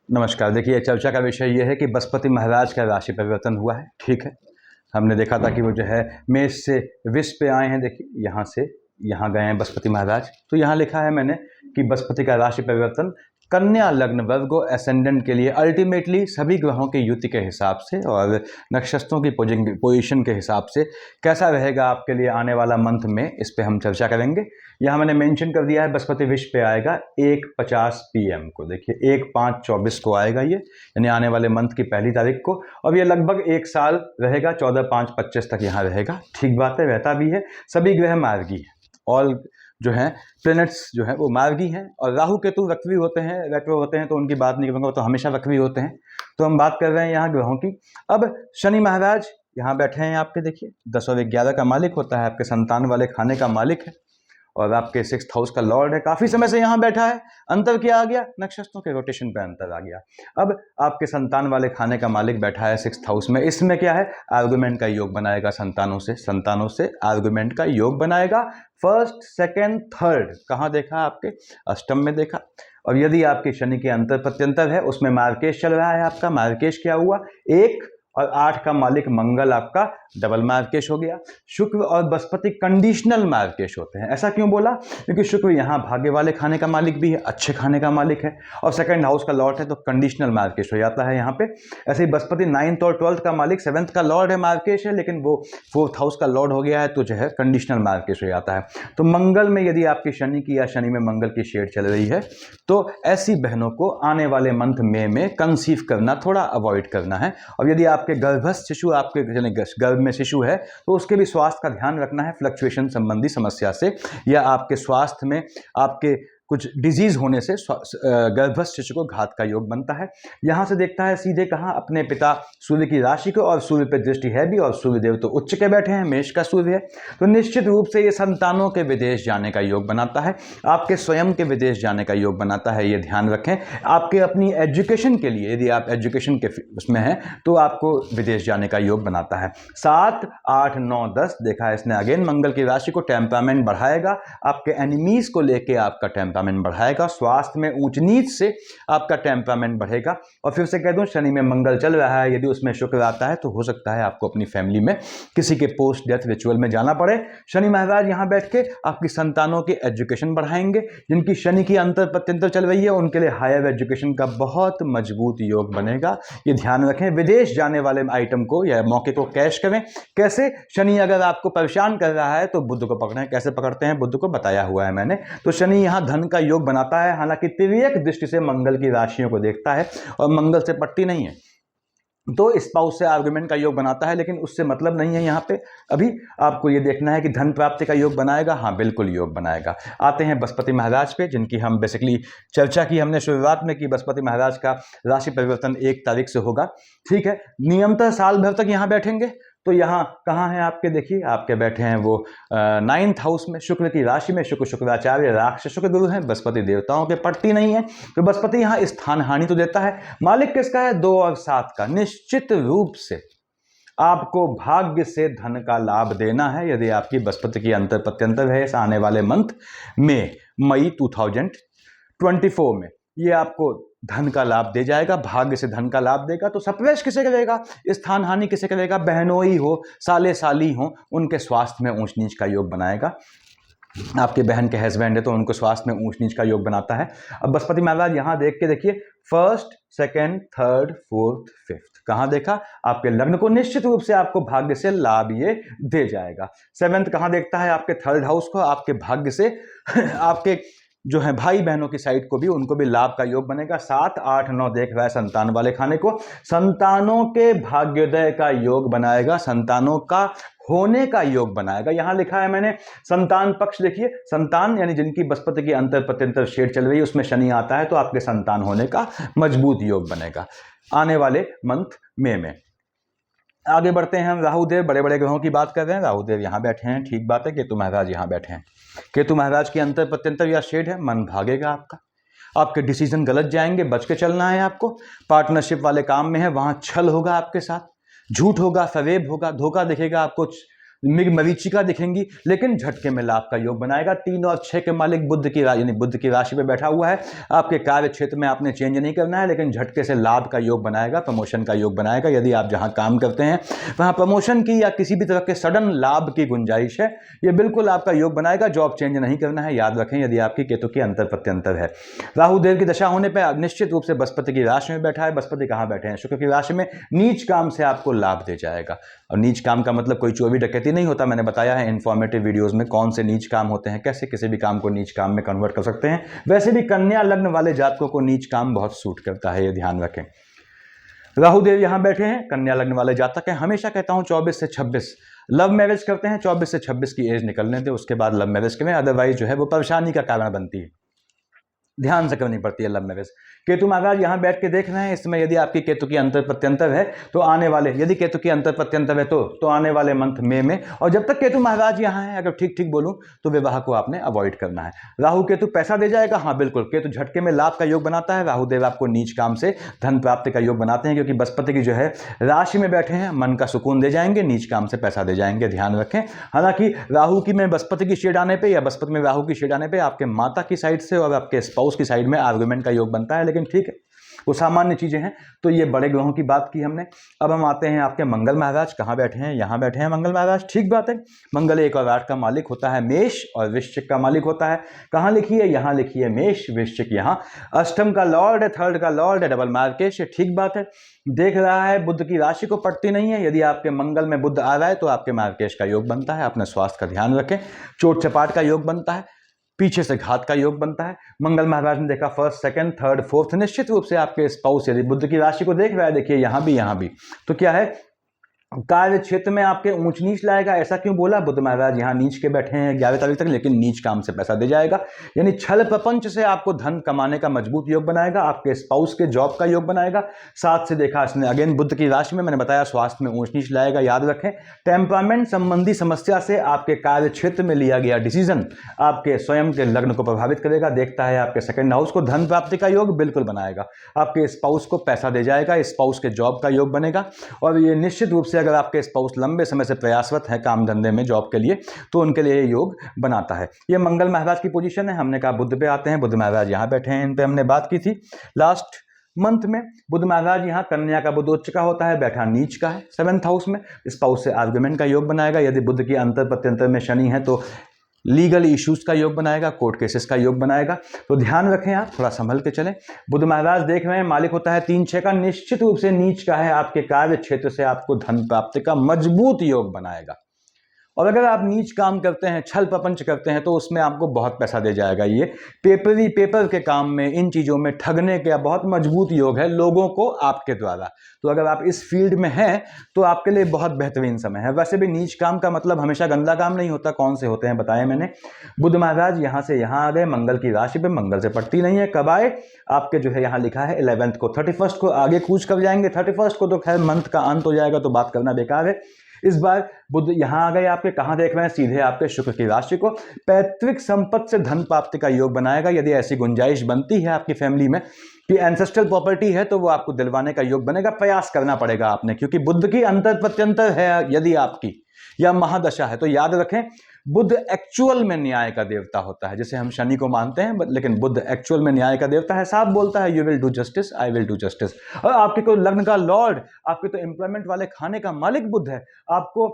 नमस्कार। देखिए, चर्चा का विषय ये है कि बृहस्पति महाराज का राशि परिवर्तन हुआ है। ठीक है, हमने देखा था कि वो जो है मेष से वृष पे आए हैं। देखिए, यहाँ से यहाँ गए हैं बृहस्पति महाराज। तो यहाँ लिखा है मैंने कि बृहस्पति का राशि परिवर्तन कन्या लग्न वर्गो एसेंडेंट के लिए अल्टीमेटली सभी ग्रहों की युति के हिसाब से और नक्षत्रों की पोजीशन के हिसाब से कैसा रहेगा आपके लिए आने वाला मंथ में, इस पे हम चर्चा करेंगे। यहाँ मैंने मेंशन कर दिया है बृहस्पति विष पे आएगा 1:50 PM को। देखिए 1/5/24 को आएगा ये, यानी आने वाले मंथ की 1 तारीख को। और ये लगभग 1 साल रहेगा, 14/5/25 तक यहाँ रहेगा। ठीक बात है, रहता भी है। सभी ग्रह मार्गी हैं, ऑल जो हैं प्लैनेट्स जो हैं वो मार्गी हैं। और राहु केतु वक्री होते हैं, रेट्रो होते हैं, तो उनकी बात नहीं करूँगा, तो हमेशा वक्री होते हैं। तो हम बात कर रहे हैं यहाँ ग्रहों की। अब शनि महाराज यहाँ बैठे हैं आपके। देखिए 10 और 11 का मालिक होता है, आपके संतान वाले खाने का मालिक है और आपके 6th हाउस का लॉर्ड है। काफी समय से यहाँ बैठा है। अंतर क्या आ गया? नक्षत्रों के रोटेशन पे अंतर आ गया। अब आपके संतान वाले खाने का मालिक बैठा है 6th हाउस में। इसमें क्या है? आर्गुमेंट का योग बनाएगा संतानों से आर्गुमेंट का योग बनाएगा। फर्स्ट, सेकेंड, थर्ड कहाँ देखा? आपके अष्टम में देखा। और यदि आपके शनि के अंतर प्रत्यंतर है, उसमें मार्केश चल रहा है आपका। मार्केश क्या हुआ? 1 और 8 का मालिक मंगल आपका डबल मार्केश हो गया। शुक्र और बृहस्पति कंडीशनल मार्केश होते हैं। ऐसा क्यों बोला? क्योंकि शुक्र यहाँ भाग्य वाले खाने का मालिक भी है, अच्छे खाने का मालिक है, और सेकंड हाउस का लॉर्ड है, तो कंडीशनल मार्केश हो जाता है यहाँ पे। ऐसे ही बृहस्पति 9th और 12th का मालिक, 7th का लॉर्ड है, मार्केश है, लेकिन वो 4th हाउस का लॉर्ड हो गया है, तो जो है कंडीशनल मार्केश हो जाता है। तो मंगल में यदि आपकी शनि की या शनि में मंगल की शेड चल रही है, तो ऐसी बहनों को आने वाले मंथ में कंसीव करना थोड़ा अवॉइड करना है। और यदि आपके गर्भस्थ शिशु, आपके गर्भ में शिशु है, तो उसके भी स्वास्थ्य का ध्यान रखना है फ्लक्चुएशन संबंधी समस्या से, या आपके स्वास्थ्य में आपके कुछ डिजीज होने से गर्भस्थ शिशु को घात का योग बनता है। यहां से देखता है सीधे कहां? अपने पिता सूर्य की राशि को, और सूर्य पे दृष्टि है भी, और सूर्य देव तो उच्च के बैठे हैं, मेष का सूर्य है। तो निश्चित रूप से ये संतानों के विदेश जाने का योग बनाता है, आपके स्वयं के विदेश जाने का योग बनाता है। ये ध्यान रखें। आपके अपनी एजुकेशन के लिए, यदि आप एजुकेशन के उसमें हैं, तो आपको विदेश जाने का योग बनाता है। 7, 8, 9, 10 देखा है इसने। अगेन मंगल की राशि को टेम्परामेंट बढ़ाएगा, आपके एनिमीज को लेके आपका टेम्परामेंट बढ़ाएगा। स्वास्थ्य में ऊंच नीच से आपका टेम्परामेंट बढ़ेगा। और फिर से कह दूं, शनि में मंगल चल रहा है, यदि उसमें शुक्र आता है तो हो सकता है आपको अपनी फैमिली में किसी के पोस्ट डेथ रिचुअल में जाना पड़े। शनि महाराज यहां बैठ के आपकी संतानों की एजुकेशन बढ़ाएंगे। जिनकी शनि की अंतर प्रत्यंतर चल रही है, उनके लिए हायर एजुकेशन का बहुत मजबूत योग बनेगा। ये ध्यान रखें। विदेश जाने वाले आइटम को या मौके को कैश करें। कैसे? शनि अगर आपको परेशान कर रहा है तो बुध को पकड़ें। कैसे पकड़ते हैं? बुध को बताया हुआ है मैंने। तो शनि यहां धन का योग बनाता है, हालांकि तिर्यक दृष्टि से मंगल की राशियों को देखता है और मंगल से पट्टी नहीं है, तो स्पाउस से आर्गुमेंट का योग बनाता है, लेकिन उससे मतलब नहीं है। यहाँ पे अभी आपको ये देखना है कि धन प्राप्ति का योग बनाएगा। हाँ, बिल्कुल योग बनाएगा। आते हैं बृहस्पति महाराज पे, जिनकी हम बेसिकली चर्चा की हमने शुरुआत में कि बृहस्पति महाराज का राशि परिवर्तन 1 तारीख से होगा। ठीक है, नियमतः साल भर तक यहाँ बैठेंगे। तो यहाँ कहाँ है आपके? देखिए, आपके बैठे हैं वो 9th हाउस में, शुक्र की राशि में। शुक्राचार्य राक्षस शुक्र गुरु हैं, बृहस्पति देवताओं के पट्टी नहीं है, तो बृहस्पति यहाँ स्थान हानि तो देता है। मालिक किसका है? 2 और 7 का। निश्चित रूप से आपको भाग्य से धन का लाभ देना है, यदि आपकी बृहस्पति की अंतर प्रत्यंतर है। इस आने वाले मंथ में मई 2024 में ये आपको धन का लाभ दे जाएगा, भाग्य से धन का लाभ देगा। तो सप्रेश किसे करेगा? स्थान हानि किसे करेगा? बहनोई हो, साले साली हो, उनके स्वास्थ्य में ऊंच नीच का योग बनाएगा। आपके बहन के हस्बैंड है तो उनको स्वास्थ्य में ऊंच नीच का योग बनाता है। अब बृहस्पति महाराज यहां देख के देखिए, 1st, 2nd, 3rd, 4th, 5th कहां देखा? आपके लग्न को। निश्चित रूप से आपको भाग्य से लाभ ये दे जाएगा। 7th कहां देखता है? आपके 3rd हाउस को। आपके भाग्य से आपके जो है भाई बहनों की साइड को भी, उनको भी लाभ का योग बनेगा। 7, 8, 9 देख रहा है संतान वाले खाने को। संतानों के भाग्योदय का योग बनाएगा, संतानों का होने का योग बनाएगा। यहां लिखा है मैंने संतान पक्ष। देखिए, संतान यानी जिनकी बृहस्पति की अंतर प्रत्यंतर शेड चल रही है, उसमें शनि आता है, तो आपके संतान होने का मजबूत योग बनेगा आने वाले मंथ में। आगे बढ़ते हैं हम। राहुदेव, बड़े बड़े ग्रहों की बात कर रहे हैं। राहुदेव यहाँ बैठे हैं, ठीक बात है। केतु महाराज यहाँ बैठे हैं। केतु महाराज की अंतर प्रत्यंतर या शेड है, मन भागेगा आपका। आपके डिसीजन गलत जाएंगे, बच के चलना है आपको। पार्टनरशिप वाले काम में है, वहां छल होगा आपके साथ, झूठ होगा, फरेब होगा, धोखा दिखेगा आपको। मरीचिका दिखेंगी, लेकिन झटके में लाभ का योग बनाएगा। 3 और 6 के मालिक बुध की यानी बुध की राशि पे बैठा हुआ है। आपके कार्य क्षेत्र में आपने चेंज नहीं करना है, लेकिन झटके से लाभ का योग बनाएगा, प्रमोशन का योग बनाएगा। यदि आप जहां काम करते हैं वहां प्रमोशन की या किसी भी तरह के सडन लाभ की गुंजाइश है, ये बिल्कुल आपका योग बनाएगा। जॉब चेंज नहीं करना है, याद रखें, यदि आपकी केतु की अंतर प्रत्यंतर है। राहु देव की दशा होने पर निश्चित रूप से बृहस्पति की राशि में बैठा है। बृहस्पति कहां बैठे हैं? शुक्र की राशि में। नीच काम से आपको लाभ दे जाएगा। और नीच काम का मतलब कोई चोरी डकैती नहीं होता। मैंने बताया है इन्फॉर्मेटिव वीडियोस में कौन से नीच काम होते हैं, कैसे किसी भी काम को नीच काम में कन्वर्ट कर सकते हैं। वैसे भी कन्या लग्न वाले जातकों को नीच काम बहुत सूट करता है, ये ध्यान रखें। राहु देव यहां बैठे हैं, कन्या लग्न वाले जातक हैं। हमेशा कहता हूं 24 से 26 लव मैरिज करते हैं, 24 से 26 की एज निकलने दे, उसके बाद लव मैरिज करें, अदरवाइज जो है वो परेशानी का कारण बनती है, ध्यान से करनी पड़ती है लव मैरिज। केतु महाराज यहां बैठ के देख रहे हैं इस समय, यदि आपकी केतु की अंतर प्रत्यंतर है तो आने वाले, यदि केतु की अंतर प्रत्यंतर है तो आने वाले मंथ मई में, और जब तक केतु महाराज यहां हैं, अगर ठीक ठीक बोलूं तो विवाह को आपने अवॉइड करना है। राहु केतु पैसा दे जाएगा, हाँ बिल्कुल, केतु झटके में लाभ का योग बनाता है। राहु देव आपको नीच काम से धन प्राप्ति का योग बनाते हैं, क्योंकि बृहस्पति की जो है राशि में बैठे हैं, मन का सुकून दे जाएंगे, नीच काम से पैसा दे जाएंगे, ध्यान रखें। हालांकि राहु की में बृहस्पति की शेड आने पर या बृहस्पति में राहु की शेड आने पर आपके माता की साइड से और आपके स्पाउस की साइड में आर्गुमेंट का योग बनता है, लेकिन ठीक है, वो सामान्य चीजें हैं। तो ये बड़े ग्रहों की बात की हमने। अब हम आते हैं आपके मंगल महाराज, कहां बैठे हैं? यहां बैठे हैं मंगल महाराज, ठीक बात है। मंगल 1 और 8 का मालिक होता है, मेष और वृश्चिक का मालिक होता है। कहां लिखी है? यहां लिखी है, मेष वृश्चिक। यहां अष्टम का लॉर्ड है, थर्ड का लॉर्ड है, डबल मार्केश है, ठीक बात है। देख रहा है बुध की राशि को पटती नहीं है। यदि आपके मंगल में बुध आ रहा है तो आपके मार्केश का योग बनता है। अपने स्वास्थ्य का ध्यान रखें, चोट चपाट का योग बनता है, पीछे से घात का योग बनता है। मंगल महाराज ने देखा फर्स्ट, सेकंड, थर्ड, फोर्थ, निश्चित रूप से आपके स्पाउस यदि बुध की राशि को देख रहा है, देखिए यहां भी, तो क्या है, कार्य क्षेत्र में आपके ऊंच नीच लाएगा। ऐसा क्यों बोला? बुध महाराज यहां नीच के बैठे हैं 11 तारीख तक, लेकिन नीच काम से पैसा दे जाएगा, यानी छल प्रपंच से आपको धन कमाने का मजबूत योग बनाएगा, आपके स्पाउस के जॉब का योग बनाएगा। साथ से देखा इसने अगेन बुध की राशि में, मैंने बताया स्वास्थ्य में ऊंच नीच लाएगा, याद रखें। टेम्परामेंट संबंधी समस्या से आपके कार्य क्षेत्र में लिया गया डिसीजन आपके स्वयं के लग्न को प्रभावित करेगा। देखता है आपके सेकंड हाउस को, धन प्राप्ति का योग बिल्कुल बनाएगा, आपके स्पाउस को पैसा दे जाएगा, स्पाउस के जॉब का योग बनेगा। और ये निश्चित रूप से अगर आपके स्पाउस लंबे समय से प्रयासरत है काम धंधे में, जॉब के लिए, तो उनके लिए योग बनाता है। ये मंगल महाराज की पोजीशन है। हमने कहा बुध पे आते हैं, बुध महाराज यहां बैठे हैं, इन पे हमने बात की थी लास्ट मंथ में। बुध महाराज यहां कन्या का बुध उच्च का होता है, बैठा नीच का है 7th हाउस में, स्पाउस से आर्गुमेंट का योग बनाएगा। यदि बुध की अंतर प्रत्यंतर में शनि है तो लीगल इश्यूज का योग बनाएगा, कोर्ट केसेस का योग बनाएगा। तो ध्यान रखें, आप थोड़ा संभल के चलें। बुध महाराज देख रहे हैं मालिक होता है 3-6 का, निश्चित रूप से नीच का है, आपके कार्य क्षेत्र से आपको धन प्राप्ति का मजबूत योग बनाएगा। और अगर आप नीच काम करते हैं, छल प्रपंच करते हैं, तो उसमें आपको बहुत पैसा दे जाएगा। ये पेपर के काम में, इन चीज़ों में ठगने का बहुत मजबूत योग है लोगों को आपके द्वारा। तो अगर आप इस फील्ड में हैं तो आपके लिए बहुत बेहतरीन समय है। वैसे भी नीच काम का मतलब हमेशा गंदा काम नहीं होता। कौन से होते हैं बताए मैंने। बुध महाराज यहां से यहां आ गए, मंगल की राशि पे, मंगल से पड़ती नहीं है। कब आए? आपके जो है यहां लिखा है 11th को, 31st को आगे कूच कर जाएंगे। 31st को तो खैर मंथ का अंत हो जाएगा, तो बात करना बेकार है। इस बार बुध यहां आ गए आपके, कहां देख रहे हैं? सीधे आपके शुक्र की राशि को। पैतृक संपत्ति से धन प्राप्ति का योग बनाएगा। यदि ऐसी गुंजाइश बनती है आपकी फैमिली में कि एंसेस्ट्रल प्रॉपर्टी है, तो वो आपको दिलवाने का योग बनेगा। प्रयास करना पड़ेगा आपने, क्योंकि बुध की अंतर प्रत्यंतर है यदि आपकी, या महादशा है। तो याद रखें, बुध एक्चुअल में न्याय का देवता होता है, जैसे हम शनि को मानते हैं, लेकिन बुध एक्चुअल में न्याय का देवता है। साफ बोलता है, you will do justice, I will do justice. और आपके को लग्न का लॉर्ड, आपके तो एम्प्लॉयमेंट वाले खाने का मालिक बुध है। आपको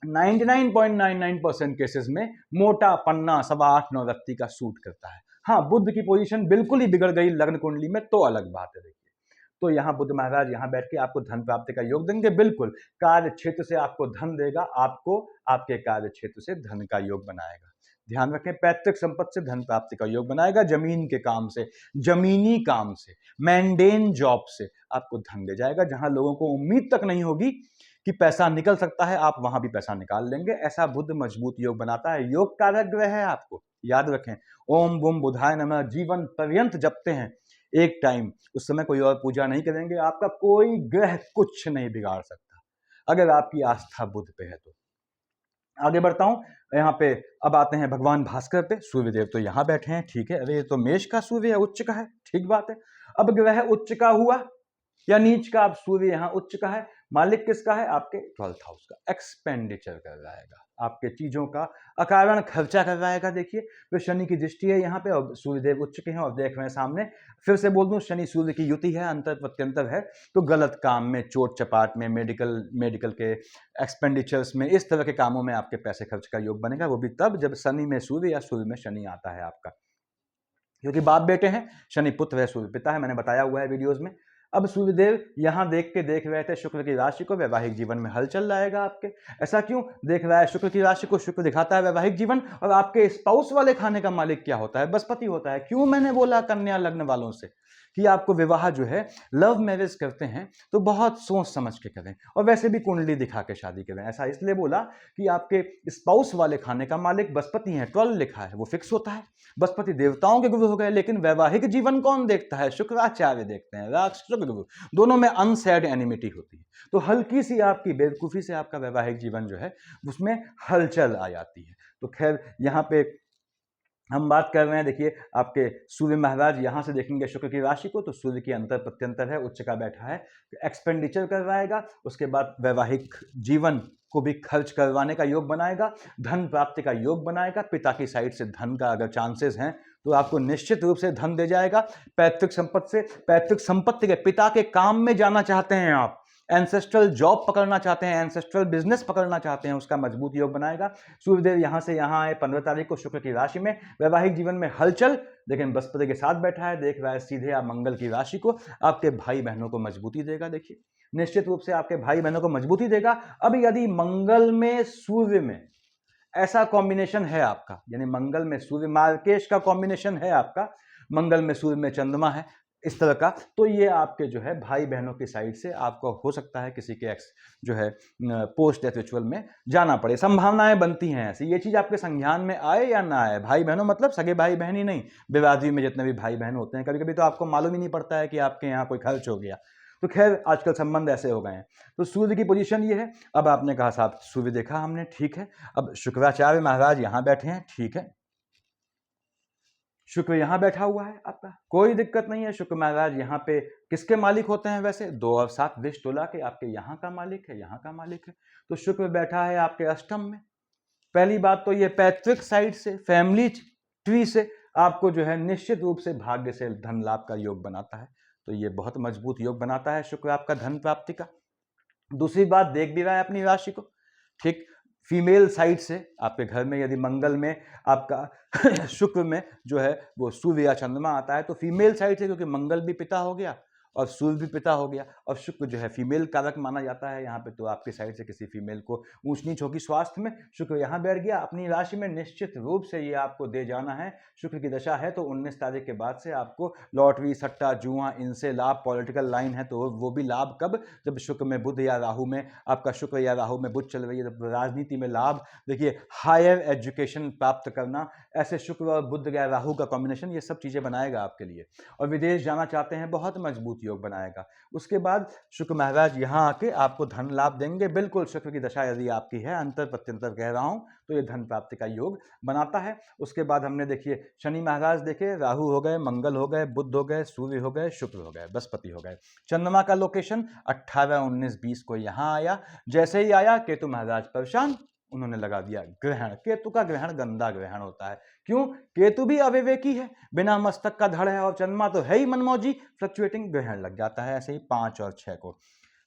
99.99% केसेस में मोटा पन्ना 8.25-9 व्यक्ति का सूट करता है। हाँ, बुध की पोजीशन बिल्कुल ही बिगड़ गई लग्न कुंडली में तो अलग बात है। देखिए, तो यहां बुध महाराज यहां बैठ के आपको धन प्राप्ति का योग देंगे। बिल्कुल, कार्य क्षेत्र से आपको धन देगा, आपको आपके कार्य क्षेत्र से धन का योग बनाएगा। ध्यान रखें, पैतृक संपत्ति से धन प्राप्ति का योग बनाएगा। जमीन के काम से, जमीनी काम से, मैंडेन जॉब से आपको धन दे जाएगा। जहां लोगों को उम्मीद तक नहीं होगी कि पैसा निकल सकता है, आप वहां भी पैसा निकाल लेंगे। ऐसा बुध मजबूत योग बनाता है। योग कारक ग्रह है, आपको याद रखें। ओम बुम बुधाय नमः जीवन पर्यंत जपते हैं एक टाइम, उस समय कोई और पूजा नहीं करेंगे, आपका कोई ग्रह कुछ नहीं बिगाड़ सकता, अगर आपकी आस्था बुध पे है तो। आगे बढ़ता हूं, यहाँ पे अब आते हैं भगवान भास्कर पे। सूर्यदेव तो यहाँ बैठे हैं, ठीक है। अरे ये तो मेष का सूर्य है, उच्च का है, ठीक बात है। अब ग्रह उच्च का हुआ या नीच का, अब सूर्य यहाँ उच्च का है। मालिक किसका है? आपके 12th हाउस का। एक्सपेंडिचर करवाएगा, आपके चीज़ों का अकारण खर्चा करवाएगा। देखिए तो शनि की दृष्टि है यहाँ पे और सूर्यदेव उच्च के हैं और देख रहे हैं सामने। फिर से बोल दूं, शनि सूर्य की युति है, अंतर प्रत्यंतर है, तो गलत काम में, चोट चपाट में, मेडिकल के एक्सपेंडिचर्स में, इस तरह के कामों में आपके पैसे खर्च का योग बनेगा। वो भी तब जब शनि में सूर्य या सूर्य में शनि आता है आपका, क्योंकि बाप बेटे हैं, शनि पुत्र है, सूर्य पिता है, मैंने बताया हुआ है वीडियोस में। अब सूर्यदेव यहां देख रहे थे शुक्र की राशि को, वैवाहिक जीवन में हलचल लाएगा आपके। ऐसा क्यों देख रहा है शुक्र की राशि को? शुक्र दिखाता है वैवाहिक जीवन, और आपके स्पाउस वाले खाने का मालिक क्या होता है? बृहस्पति होता है। क्यों मैंने बोला कन्या लग्न वालों से कि आपको विवाह जो है, लव मैरिज करते हैं तो बहुत सोच समझ के करें, और वैसे भी कुंडली दिखा के शादी करें। ऐसा इसलिए बोला कि आपके स्पाउस वाले खाने का मालिक बृहस्पति है, 12 लिखा है, वो फिक्स होता है। बृहस्पति देवताओं के गुरु हो गए, लेकिन वैवाहिक जीवन कौन देखता है? शुक्राचार्य देखते हैं, शुक्र गुरु। दोनों में अनसैड एनिमिटी होती है, तो हल्की सी आपकी बेवकूफ़ी से आपका वैवाहिक जीवन जो है उसमें हलचल आ जाती है। तो खैर यहाँ पे हम बात कर रहे हैं, देखिए आपके सूर्य महाराज यहाँ से देखेंगे शुक्र की राशि को, तो सूर्य की अंतर प्रत्यंतर है, उच्च का बैठा है, एक्सपेंडिचर करवाएगा, उसके बाद वैवाहिक जीवन को भी खर्च करवाने का योग बनाएगा, धन प्राप्ति का योग बनाएगा। पिता की साइड से धन का अगर चांसेस हैं तो आपको निश्चित रूप से धन दे जाएगा। पैतृक संपत्ति से, पैतृक संपत्ति के, पिता के काम में जाना चाहते हैं आप, एंसेस्ट्रल जॉब पकड़ना चाहते हैं, एंसेस्ट्रल बिजनेस पकड़ना चाहते हैं, उसका मजबूत योग बनाएगा। सूर्यदेव यहां से यहां आए 15 तारीख को शुक्र की राशि में, वैवाहिक जीवन में हलचल, लेकिन बृहस्पति के साथ बैठा है, देख रहा है सीधे आप मंगल की राशि को, आपके भाई बहनों को मजबूती देगा। देखिए निश्चित रूप से आपके भाई बहनों को मजबूती देगा। अब यदि मंगल में सूर्य में ऐसा कॉम्बिनेशन है आपका, यानी मंगल में सूर्य मार्केश का कॉम्बिनेशन है आपका, मंगल में सूर्य में चंद्रमा है, इस तरह का, तो ये आपके जो है भाई बहनों की साइड से आपको हो सकता है किसी के जो है पोस्ट डेथ रिचुअल में जाना पड़े। संभावनाएं बनती हैं ऐसी, ये चीज आपके संज्ञान में आए या ना आए। भाई बहनों मतलब सगे भाई बहन ही नहीं, बिरादरी में जितने भी भाई बहन होते हैं, कभी कभी तो आपको मालूम ही नहीं पड़ता है कि आपके यहाँ कोई खर्च हो गया। तो खैर आजकल संबंध ऐसे हो गए हैं। तो सूर्य की पोजीशन ये है। अब आपने कहा साहब सूर्य देखा हमने, ठीक है। अब शुक्राचार्य महाराज यहां बैठे हैं, ठीक है, शुक्र यहां बैठा हुआ है आपका, कोई दिक्कत नहीं है। शुक्र महाराज यहाँ पे किसके मालिक होते हैं? वैसे 2 और 7 वृष तुला के आपके यहाँ का मालिक है, यहाँ का मालिक है। तो शुक्र बैठा है आपके अष्टम में। पहली बात तो ये पैतृक साइड से, फैमिली ट्री से आपको जो है निश्चित रूप से भाग्य से धन लाभ का योग बनाता है। तो ये बहुत मजबूत योग बनाता है शुक्र आपका धन प्राप्ति का। दूसरी बात, देख भी रहा है अपनी राशि को, ठीक। फीमेल साइड से आपके घर में यदि मंगल में आपका शुक्र में जो है वो सूर्य या चंद्रमा आता है, तो फीमेल साइड से, क्योंकि मंगल भी पिता हो गया और सूर्य भी पिता हो गया, और शुक्र जो है फीमेल कारक माना जाता है यहाँ पे, तो आपकी साइड से किसी फीमेल को ऊंच नीच होगी स्वास्थ्य में। शुक्र यहाँ बैठ गया अपनी राशि में, निश्चित रूप से ये आपको दे जाना है। शुक्र की दशा है तो 19 तारीख के बाद से आपको लॉटरी, सट्टा, जुआ, इनसे लाभ, पॉलिटिकल लाइन है तो वो भी लाभ। कब? जब शुक्र में बुध या राहु में, आपका शुक्र या राहु में बुध चल रही है, तो राजनीति में लाभ। देखिए हायर एजुकेशन प्राप्त करना, ऐसे शुक्र और बुध या राहु का कॉम्बिनेशन ये सब चीज़ें बनाएगा आपके लिए। और विदेश जाना चाहते हैं, बहुत मजबूत योग बनाएगा। उसके बाद शुक्र महाराज यहाँ आके आपको धन लाभ देंगे। बिल्कुल शुक्र की दशा यदि आपकी है, अंतर प्रत्यंतर कह रहा हूँ, तो ये धन प्राप्ति का योग बनाता है। उसके बाद हमने देखिए शनि महाराज देखे, राहु हो गए, मंगल हो गए, बुध हो गए, सूर्य हो गए, शुक्र हो गए, बृहस्पति हो गए। चंद्रमा का लोकेशन 18, 19, 20 को यहाँ आया। जैसे ही आया केतु महाराज परेशान, उन्होंने लगा दिया ग्रहण। केतु का ग्रहण गंदा ग्रहण होता है। क्यों? केतु भी अविवेकी है, बिना मस्तक का धड़ है, और चंद्रमा तो है ही मनमौजी, फ्लक्चुएटिंग ग्रहण लग जाता है। ऐसे ही 5 और 6 को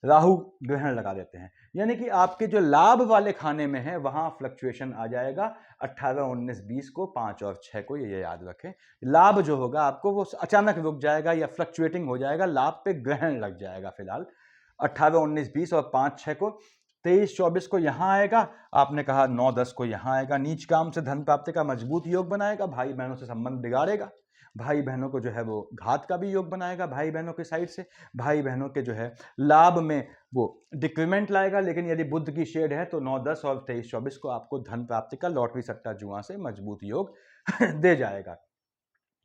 राहु ग्रहण लगा देते हैं, यानी कि आपके जो लाभ वाले खाने में है वहां फ्लक्चुएशन आ जाएगा। 18, 19, 20 को, 5 और 6 को, ये याद रखें। लाभ जो होगा आपको वो अचानक रुक जाएगा या फ्लक्चुएटिंग हो जाएगा, लाभ पे ग्रहण लग जाएगा। फिलहाल 18, 19, 20 और 5, 6 को, 23, 24 को यहाँ आएगा। आपने कहा 9, 10 को यहाँ आएगा। नीच काम से धन प्राप्ति का मजबूत योग बनाएगा। भाई बहनों से संबंध बिगाड़ेगा, भाई बहनों को जो है वो घात का भी योग बनाएगा भाई बहनों की साइड से। भाई बहनों के जो है लाभ में वो डिक्रीमेंट लाएगा। लेकिन यदि बुध की शेड है तो 9, 10 और 23, 24 को आपको धन प्राप्ति का लॉटरी, सट्टा, जुआ से मजबूत योग दे जाएगा।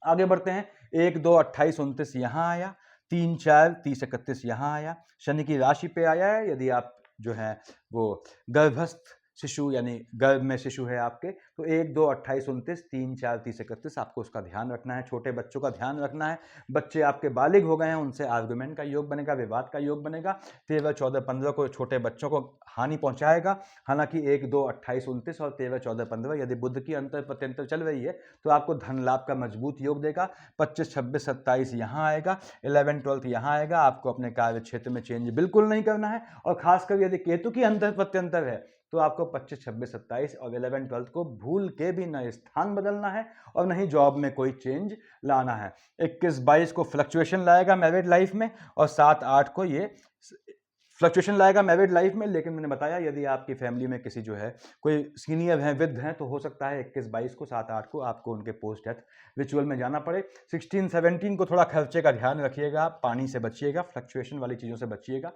आगे बढ़ते हैं। 1, 2, 28, 29 यहाँ आया। 3, 4, 30, 31 यहाँ आया। शनि की राशि पे आया है। यदि आप जो है वो गर्भस्थ शिशु, यानी गर्भ में शिशु है आपके, तो 1, 2, 28, 29, 3, 4, 30, 31 आपको उसका ध्यान रखना है। छोटे बच्चों का ध्यान रखना है, बच्चे आपके बालिग हो गए हैं, उनसे आर्गुमेंट का योग बनेगा, विवाद का योग बनेगा। 13, 14, 15 को छोटे बच्चों को हानि पहुंचाएगा। हालांकि 1, 2, 28, 29 और 13, 14, 15 यदि बुध की अंतर प्रत्यंतर चल रही है तो आपको धन लाभ का मजबूत योग देगा। 25, 26, 27 यहाँ आएगा, 11, 12 यहाँ आएगा। आपको अपने कार्य क्षेत्र में चेंज बिल्कुल नहीं करना है, और खासकर यदि केतु की अंतर प्रत्यंतर है तो आपको 25, 26, 27 और 11, 12 को भूल के भी न स्थान बदलना है और न ही जॉब में कोई चेंज लाना है। 21, 22 को फ्लक्चुएशन लाएगा मैरिड लाइफ में, और 7, 8 को ये फ्लक्चुएशन लाएगा मैरिड लाइफ में। लेकिन मैंने बताया यदि आपकी फैमिली में किसी जो है कोई सीनियर है, वृद्ध हैं, तो हो सकता है 21, 22 को, 7, 8 को आपको उनके पोस्ट डेथ रिचुअल में जाना पड़े। 16, 17 को थोड़ा खर्चे का ध्यान रखिएगा, पानी से बचिएगा, फ्लक्चुएशन वाली चीज़ों से बचिएगा।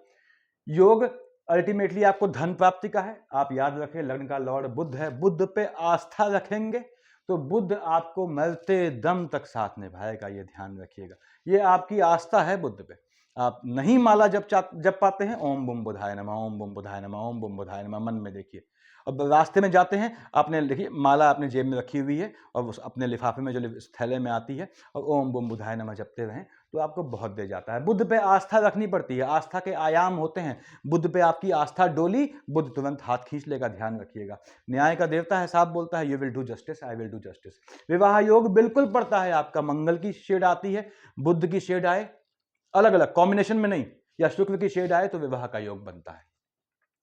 योग अल्टीमेटली आपको धन प्राप्ति का है। आप याद रखें लग्न का लॉर्ड बुध है, बुध पे आस्था रखेंगे तो बुध आपको मरते दम तक साथ निभाएगा, ये ध्यान रखिएगा। ये आपकी आस्था है बुध पे। आप नहीं माला जब पाते हैं ओम बुम बुधाय नमः, ओम बुम बुधाय नमः, ओम बुम बुधाय नमः, मन में देखिए। अब रास्ते में जाते हैं, आपने देखिए माला अपने जेब में रखी हुई है और उस अपने लिफाफे में जो थैले में आती है, और ओम बुम बुधाय नमः जपते रहें तो आपको बहुत दे जाता है। बुध पे आस्था रखनी पड़ती है, आस्था के आयाम होते हैं। बुध पे आपकी आस्था डोली, बुध तुरंत हाथ खींच लेगा, ध्यान रखिएगा। न्याय का देवता है, साफ बोलता है, you will do justice, I will do justice. विवाह योग बिल्कुल पड़ता है आपका, मंगल की शेड आती है, बुध की शेड आए, अलग अलग कॉम्बिनेशन में नहीं, या शुक्र की शेड आए तो विवाह का योग बनता है।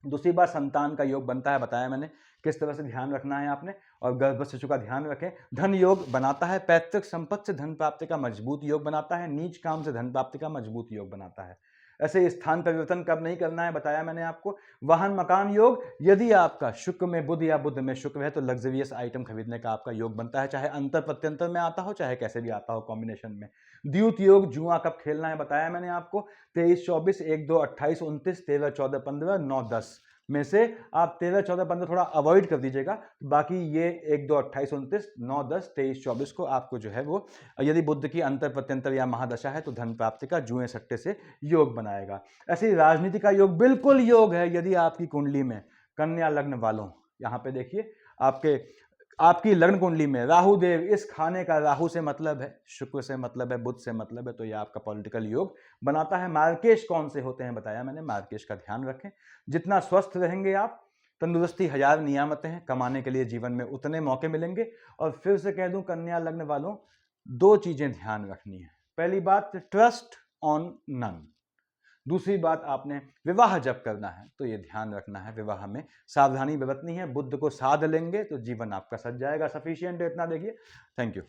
दूसरी बात संतान का योग बनता है, बताया मैंने किस तरह से ध्यान रखना है आपने, और गर्भ शिशु का ध्यान रखें। धन योग बनाता है, पैतृक संपत्ति से धन प्राप्ति का मजबूत योग बनाता है, नीच काम से धन प्राप्ति का मजबूत योग बनाता है। ऐसे स्थान परिवर्तन कब नहीं करना है बताया मैंने आपको। वाहन मकान योग, यदि आपका शुक्र में बुध या बुध में शुक्र है तो लग्जरियस आइटम खरीदने का आपका योग बनता है, चाहे अंतर प्रत्यंतर में आता हो, चाहे कैसे भी आता हो कॉम्बिनेशन में। द्यूत योग, जुआ कब खेलना है बताया मैंने आपको। 23, 24, 1, 2, 28, 29, 13, 14, 15, 9, 10 में से आप 13, 14, 15 थोड़ा अवॉइड कर दीजिएगा। बाकी ये 1, 2, 28, 29, 9, 10, 23, 24 को आपको जो है वो, यदि बुध की अंतर प्रत्यंतर या महादशा है तो धन प्राप्ति का जुए सट्टे से योग बनाएगा। ऐसे ही राजनीति का योग बिल्कुल योग है यदि आपकी कुंडली में कन्या लग्न वालों, यहाँ पे देखिए आपकी लग्न कुंडली में राहु देव, इस खाने का राहु से मतलब है, शुक्र से मतलब है, बुध से मतलब है, तो यह आपका पॉलिटिकल योग बनाता है। मार्केश कौन से होते हैं बताया मैंने, मार्केश का ध्यान रखें। जितना स्वस्थ रहेंगे आप, तंदुरुस्ती 1000 नियामतें हैं, कमाने के लिए जीवन में उतने मौके मिलेंगे। और फिर से कह दूं कन्या लग्न वालों, 2 चीजें ध्यान रखनी है। पहली बात, ट्रस्ट ऑन नन। दूसरी बात, आपने विवाह जब करना है तो ये ध्यान रखना है, विवाह में सावधानी बरतनी है। बुध को साध लेंगे तो जीवन आपका सज जाएगा। सफिशिएंट है, इतना देखिए। Thank you.